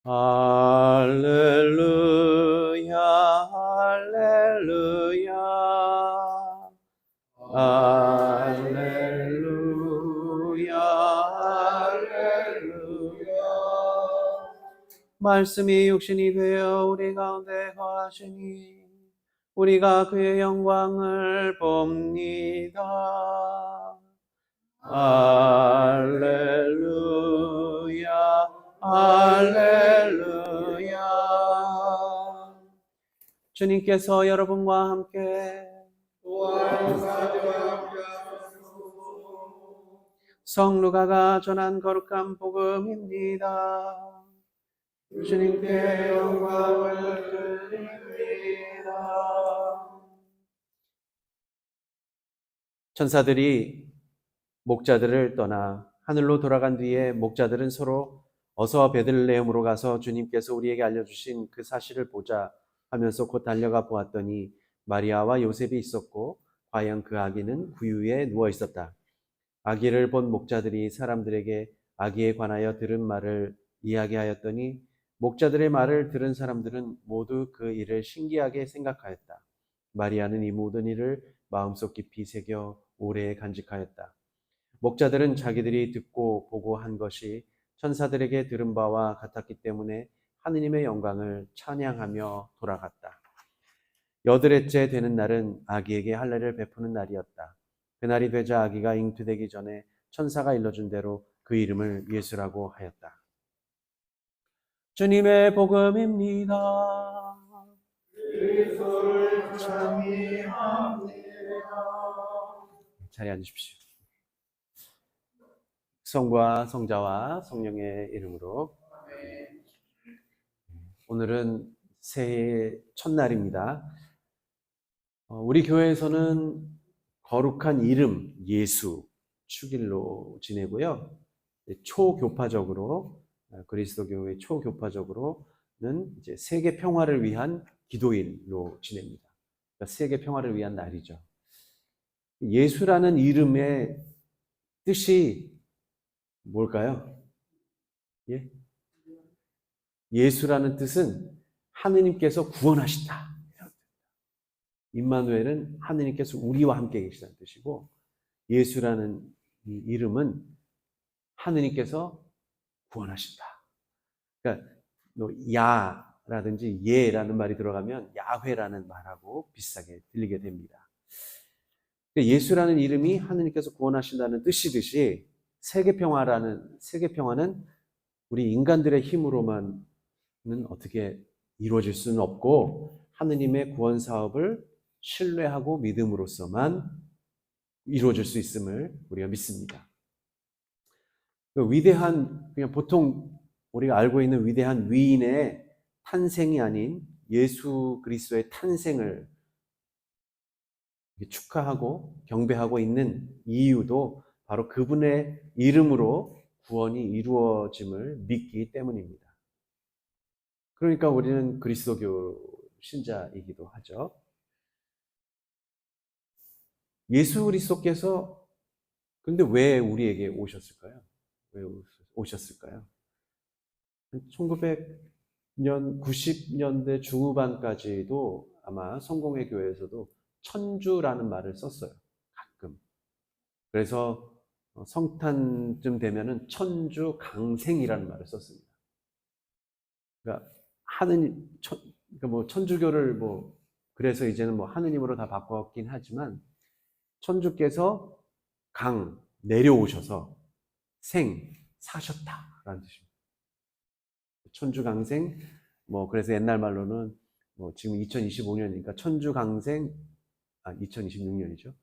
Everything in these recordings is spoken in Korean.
할렐루야, 할렐루야, 할렐루야, 할렐루야. 말씀이 육신이 되어 우리 가운데 거하시니 우리가 그의 영광을 봅니다. 할렐루야, 할렐루야. 주님께서 여러분과 함께 성루가가 전한 거룩한 복음입니다. 주님께 영광을 드립니다. 천사들이 목자들을 떠나 하늘로 돌아간 뒤에 목자들은 서로 어서 베들레헴으로 가서 주님께서 우리에게 알려주신 그 사실을 보자 하면서 곧 달려가 보았더니 마리아와 요셉이 있었고 과연 그 아기는 구유에 누워 있었다. 아기를 본 목자들이 사람들에게 아기에 관하여 들은 말을 이야기하였더니 목자들의 말을 들은 사람들은 모두 그 일을 신기하게 생각하였다. 마리아는 이 모든 일을 마음속 깊이 새겨 오래 간직하였다. 목자들은 자기들이 듣고 보고 한 것이 천사들에게 들은 바와 같았기 때문에 하느님의 영광을 찬양하며 돌아갔다. 여드렛째 되는 날은 아기에게 할례를 베푸는 날이었다. 그날이 되자 아기가 잉태되기 전에 천사가 일러준 대로 그 이름을 예수라고 하였다. 주님의 복음입니다. 그리스도를 찬미합니다. 자리에 앉으십시오. 성부와 성자와 성령의 이름으로. 오늘은 새해 첫날입니다. 우리 교회에서는 거룩한 이름 예수 축일로 지내고요. 초교파적으로 그리스도교회 초교파적으로는 이제 세계 평화를 위한 기도일로 지냅니다. 그러니까 세계 평화를 위한 날이죠. 예수라는 이름의 뜻이 뭘까요? 예? 예수라는 뜻은 하느님께서 구원하신다. 임마누엘은 하느님께서 우리와 함께 계시다는 뜻이고, 예수라는 이 이름은 하느님께서 구원하신다. 그러니까 야라든지 예라는 말이 들어가면 야훼라는 말하고 비슷하게 들리게 됩니다. 그러니까 예수라는 이름이 하느님께서 구원하신다는 뜻이듯이 세계 평화는 우리 인간들의 힘으로만은 어떻게 이루어질 수는 없고 하느님의 구원 사업을 신뢰하고 믿음으로써만 이루어질 수 있음을 우리가 믿습니다. 그냥 보통 우리가 알고 있는 위대한 위인의 탄생이 아닌 예수 그리스도의 탄생을 축하하고 경배하고 있는 이유도 바로 그분의 이름으로 구원이 이루어짐을 믿기 때문입니다. 그러니까 우리는 그리스도교 신자이기도 하죠. 예수 그리스도께서 근데 왜 우리에게 오셨을까요? 왜 오셨을까요? 1900년, 90년대 중후반까지도 아마 성공회 교회에서도 천주라는 말을 썼어요. 가끔. 그래서 성탄쯤 되면은 천주 강생이라는 말을 썼습니다. 그러니까 그러니까 천주교를 그래서 이제는 하느님으로 다 바꿨긴 하지만 천주께서 내려오셔서 사셨다라는 뜻입니다. 천주강생, 그래서 옛날 말로는 지금 2025년이니까 천주강생, 2026년이죠.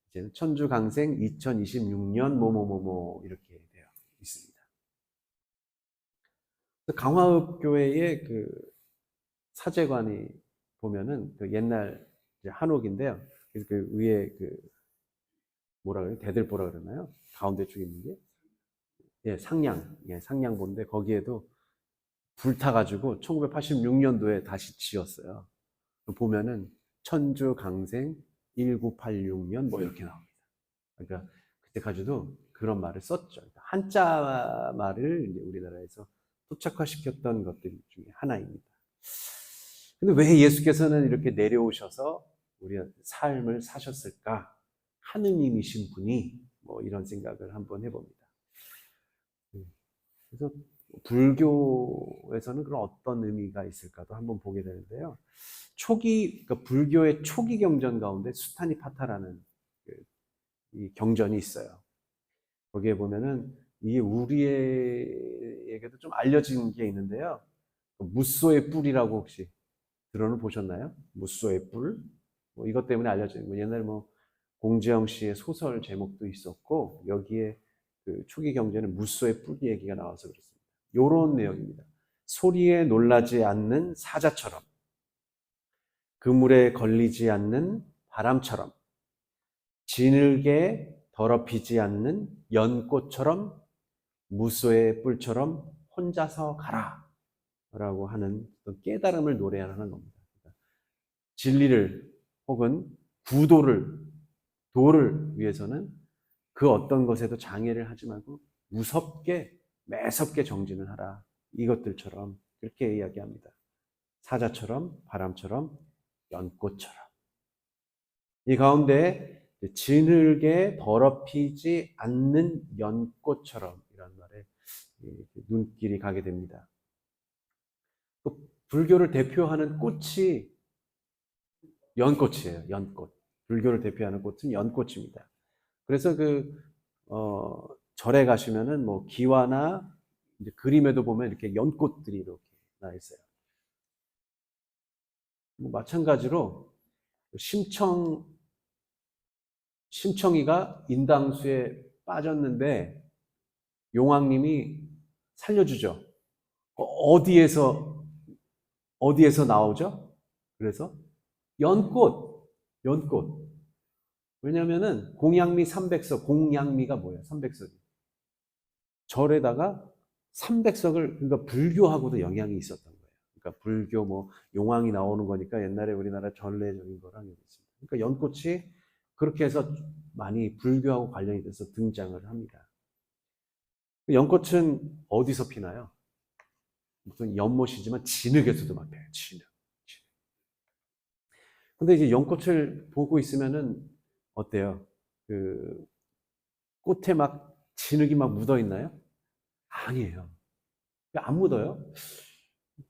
이제는 천주강생 2026년 이렇게 되어 있습니다. 강화읍 교회의 그 사제관이 보면은 그 옛날 한옥인데요. 그래서 그 위에 대들보라 그러나요? 가운데 쪽에 있는 게? 예, 상량본데 거기에도 불타가지고 1986년도에 다시 지었어요. 보면은 천주강생 1986년 이렇게 나옵니다. 그러니까 그때까지도 그런 말을 썼죠. 한자 말을 이제 우리나라에서 토착화시켰던 것들 중에 하나입니다. 근데 왜 예수께서는 이렇게 내려오셔서 우리의 삶을 사셨을까? 하느님이신 분이 뭐 이런 생각을 한번 해봅니다. 그래서 불교에서는 그런 어떤 의미가 있을까도 한번 보게 되는데요. 그러니까 불교의 초기 경전 가운데 수타니파타라는 이 경전이 있어요. 거기에 보면은 이게 우리에게도 좀 알려진 게 있는데요. 무쏘의 뿔이라고 혹시 들어는 보셨나요? 무쏘의 뿔. 뭐 이것 때문에 알려진 거. 옛날에 뭐 공지영 씨의 소설 제목도 있었고 여기에 그 초기 경전에 무쏘의 뿔 얘기가 나와서 그렇습니다. 요런 내용입니다. 소리에 놀라지 않는 사자처럼, 그물에 걸리지 않는 바람처럼, 진흙에 더럽히지 않는 연꽃처럼, 무쏘의 뿔처럼 혼자서 가라 라고 하는 깨달음을 노래하는 겁니다. 진리를 혹은 도를 위해서는 그 어떤 것에도 장애를 하지 말고 무섭게 매섭게 정진을 하라. 이것들처럼 그렇게 이야기합니다. 사자처럼, 바람처럼, 연꽃처럼. 이 가운데 진흙에 더럽히지 않는 연꽃처럼 이란 말에 눈길이 가게 됩니다. 불교를 대표하는 꽃이 연꽃이에요. 연꽃. 불교를 대표하는 꽃은 연꽃입니다. 그래서 절에 가시면은 뭐 기와나 이제 그림에도 보면 이렇게 연꽃들이 이렇게 나 있어요. 뭐 마찬가지로 심청이가 인당수에 빠졌는데 용왕님이 살려주죠. 어디에서 나오죠? 그래서 연꽃. 왜냐면은 공양미 300석, 공양미가 뭐예요? 300석이. 절에다가 300석을, 그러니까 불교하고도 영향이 있었던 거예요. 그러니까 불교 뭐 용왕이 나오는 거니까 옛날에 우리나라 전래적인 거랑 있습니다. 그러니까 연꽃이 그렇게 해서 많이 불교하고 관련이 돼서 등장을 합니다. 연꽃은 어디서 피나요? 무슨 연못이지만 진흙에서도 막 펴요. 진흙. 근데 이제 연꽃을 보고 있으면은 어때요? 그 꽃에 막 진흙이 막 묻어 있나요? 아니에요. 안 묻어요.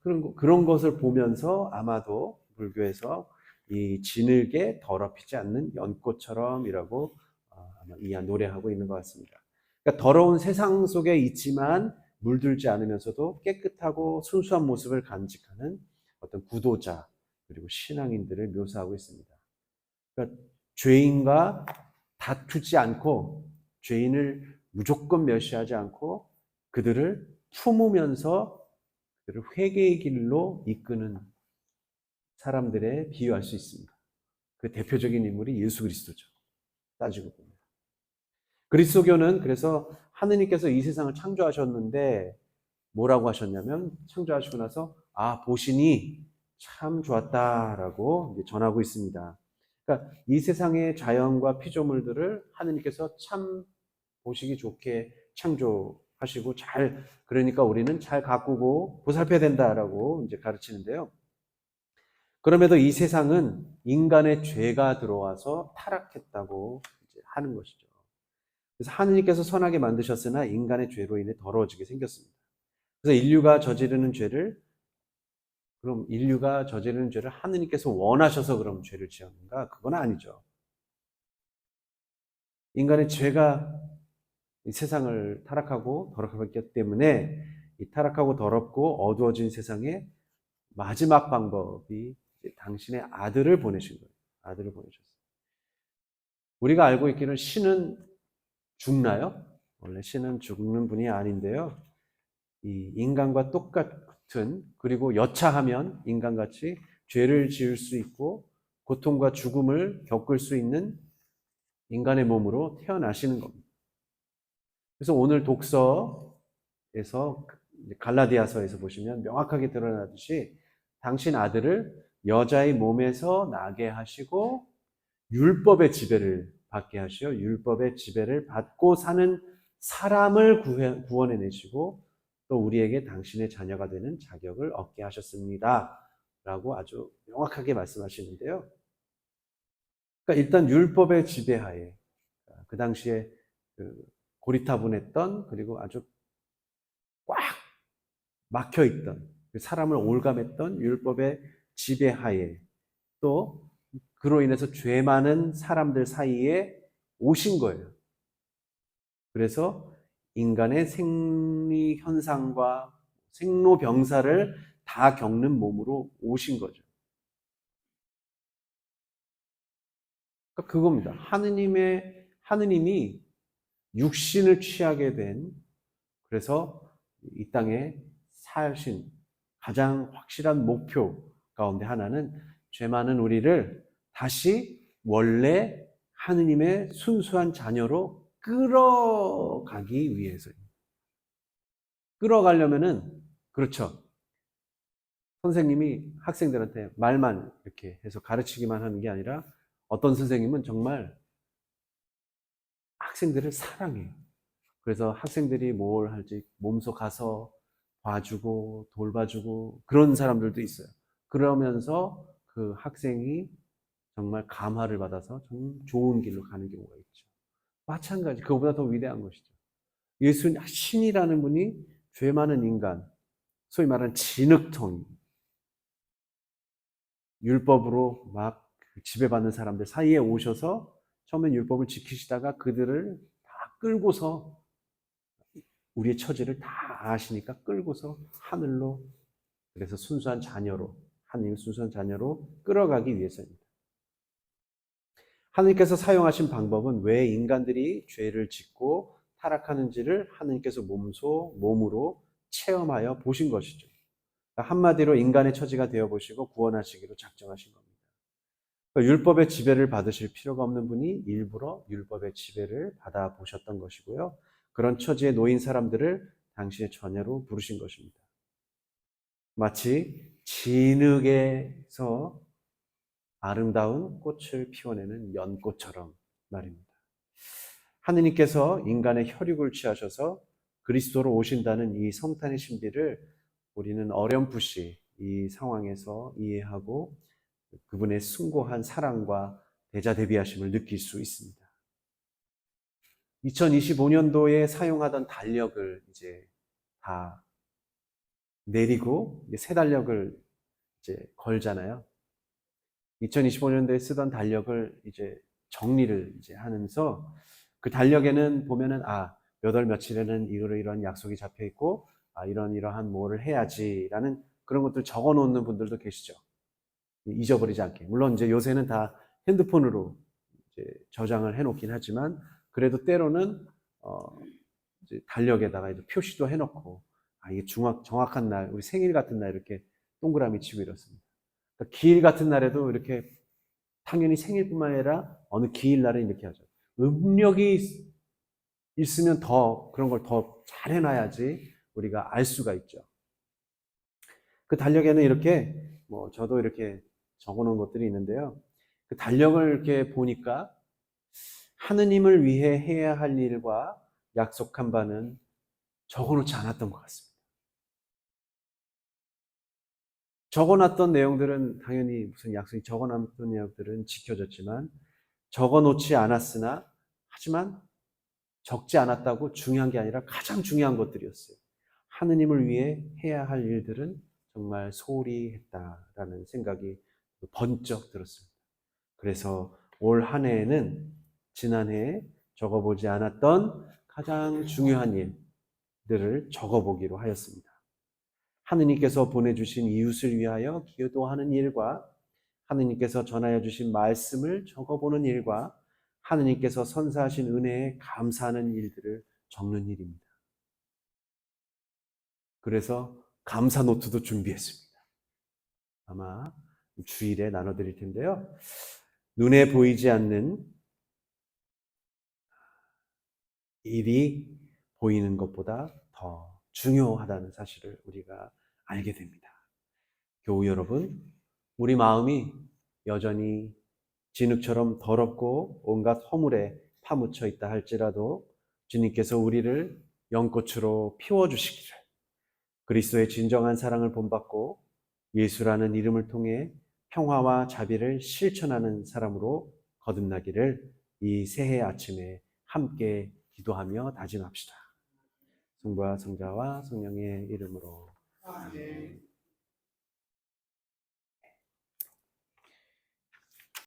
그런 것을 보면서 아마도 불교에서 이 진흙에 더럽히지 않는 연꽃처럼이라고 아마 노래하고 있는 것 같습니다. 그러니까 더러운 세상 속에 있지만 물들지 않으면서도 깨끗하고 순수한 모습을 간직하는 어떤 구도자 그리고 신앙인들을 묘사하고 있습니다. 그러니까 죄인과 다투지 않고 죄인을 무조건 멸시하지 않고 그들을 품으면서 그들을 회개의 길로 이끄는 사람들에 비유할 수 있습니다. 그 대표적인 인물이 예수 그리스도죠. 따지고 보면. 그리스도교는 그래서 하느님께서 이 세상을 창조하셨는데 뭐라고 하셨냐면 창조하시고 나서 보시니 참 좋았다라고 이제 전하고 있습니다. 그러니까 이 세상의 자연과 피조물들을 하느님께서 참 보시기 좋게 창조하시고 그러니까 우리는 잘 가꾸고 보살펴야 된다라고 이제 가르치는데요. 그럼에도 이 세상은 인간의 죄가 들어와서 타락했다고 이제 하는 것이죠. 그래서 하느님께서 선하게 만드셨으나 인간의 죄로 인해 더러워지게 생겼습니다. 그래서 인류가 저지르는 죄를 하느님께서 원하셔서 그럼 죄를 지었는가? 그건 아니죠. 인간의 죄가 이 세상을 타락하고 더럽혔기 때문에 이 타락하고 더럽고 어두워진 세상에 마지막 방법이 당신의 아들을 보내신 거예요. 아들을 보내셨어요. 우리가 알고 있기는 신은 죽나요? 원래 신은 죽는 분이 아닌데요. 이 인간과 똑같은 그리고 여차하면 인간같이 죄를 지을 수 있고 고통과 죽음을 겪을 수 있는 인간의 몸으로 태어나시는 겁니다. 그래서 오늘 독서에서 갈라디아서에서 보시면 명확하게 드러나듯이 당신 아들을 여자의 몸에서 나게 하시고 율법의 지배를 받게 하시어 율법의 지배를 받고 사는 사람을 구원해 내시고 또 우리에게 당신의 자녀가 되는 자격을 얻게 하셨습니다. 라고 아주 명확하게 말씀하시는데요. 그러니까 일단 율법의 지배하에 그 당시에 그 고리타분했던 그리고 아주 꽉 막혀있던 사람을 올감했던 율법의 지배하에 또 그로 인해서 죄 많은 사람들 사이에 오신 거예요. 그래서 인간의 생리 현상과 생로병사를 다 겪는 몸으로 오신 거죠. 그러니까 그겁니다. 하느님이 육신을 취하게 된 그래서 이 땅에 사신 가장 확실한 목표 가운데 하나는 죄 많은 우리를 다시 원래 하느님의 순수한 자녀로 끌어가기 위해서입니다. 끌어가려면은 그렇죠. 선생님이 학생들한테 말만 이렇게 해서 가르치기만 하는 게 아니라 어떤 선생님은 정말 학생들을 사랑해요. 그래서 학생들이 뭘 할지 몸소 가서 봐주고 돌봐주고 그런 사람들도 있어요. 그러면서 그 학생이 정말 감화를 받아서 좀 좋은 길로 가는 경우가 있죠. 마찬가지, 그거보다 더 위대한 것이죠. 예수님, 신이라는 분이 죄 많은 인간, 소위 말하는 진흙통, 율법으로 막 지배받는 사람들 사이에 오셔서 처음엔 율법을 지키시다가 그들을 다 끌고서 우리의 처지를 다 아시니까 끌고서 하늘로 그래서 순수한 자녀로 하나님의 순수한 자녀로 끌어가기 위해서입니다. 하나님께서 사용하신 방법은 왜 인간들이 죄를 짓고 타락하는지를 하나님께서 몸으로 체험하여 보신 것이죠. 한마디로 인간의 처지가 되어 보시고 구원하시기로 작정하신 겁니다. 율법의 지배를 받으실 필요가 없는 분이 일부러 율법의 지배를 받아 보셨던 것이고요. 그런 처지에 놓인 사람들을 당신의 자녀로 부르신 것입니다. 마치 진흙에서 아름다운 꽃을 피워내는 연꽃처럼 말입니다. 하느님께서 인간의 혈육을 취하셔서 그리스도로 오신다는 이 성탄의 신비를 우리는 어렴풋이 이 상황에서 이해하고 그분의 숭고한 사랑과 대자대비하심을 느낄 수 있습니다. 2025년도에 사용하던 달력을 이제 다 내리고 새 달력을 이제 걸잖아요. 2025년도에 쓰던 달력을 이제 정리를 이제 하면서 그 달력에는 보면은 몇 월 며칠에는 이런 약속이 잡혀 있고 이러한 뭐를 해야지라는 그런 것들 적어 놓는 분들도 계시죠. 잊어버리지 않게. 물론 이제 요새는 다 핸드폰으로 이제 저장을 해 놓긴 하지만 그래도 때로는 이제 달력에다가 이제 표시도 해 놓고 이게 정확한 날, 우리 생일 같은 날 이렇게 동그라미 치고 이렇습니다. 그러니까 기일 같은 날에도 이렇게 당연히 생일뿐만 아니라 어느 기일 날은 이렇게 하죠. 음력이 있으면 더 그런 걸 더 잘 해놔야지 우리가 알 수가 있죠. 그 달력에는 이렇게 저도 이렇게 적어놓은 것들이 있는데요. 그 달력을 이렇게 보니까 하느님을 위해 해야 할 일과 약속한 바는 적어놓지 않았던 것 같습니다. 적어놨던 내용들은 당연히 무슨 약속이 적어놨던 내용들은 지켜졌지만 적어놓지 않았으나 하지만 적지 않았다고 중요한 게 아니라 가장 중요한 것들이었어요. 하느님을 위해 해야 할 일들은 정말 소홀히 했다라는 생각이 번쩍 들었습니다. 그래서 올 한 해에는 지난해에 적어보지 않았던 가장 중요한 일들을 적어보기로 하였습니다. 하느님께서 보내주신 이웃을 위하여 기도하는 일과 하느님께서 전하여 주신 말씀을 적어보는 일과 하느님께서 선사하신 은혜에 감사하는 일들을 적는 일입니다. 그래서 감사 노트도 준비했습니다. 아마 주일에 나눠드릴 텐데요. 눈에 보이지 않는 일이 보이는 것보다 더 중요하다는 사실을 우리가 알게 됩니다. 교우 여러분, 우리 마음이 여전히 진흙처럼 더럽고 온갖 허물에 파묻혀 있다 할지라도 주님께서 우리를 연꽃으로 피워주시기를 그리스도의 진정한 사랑을 본받고 예수라는 이름을 통해 평화와 자비를 실천하는 사람으로 거듭나기를 이 새해 아침에 함께 기도하며 다짐합시다. 성부와 성자와 성령의 이름으로. 아멘.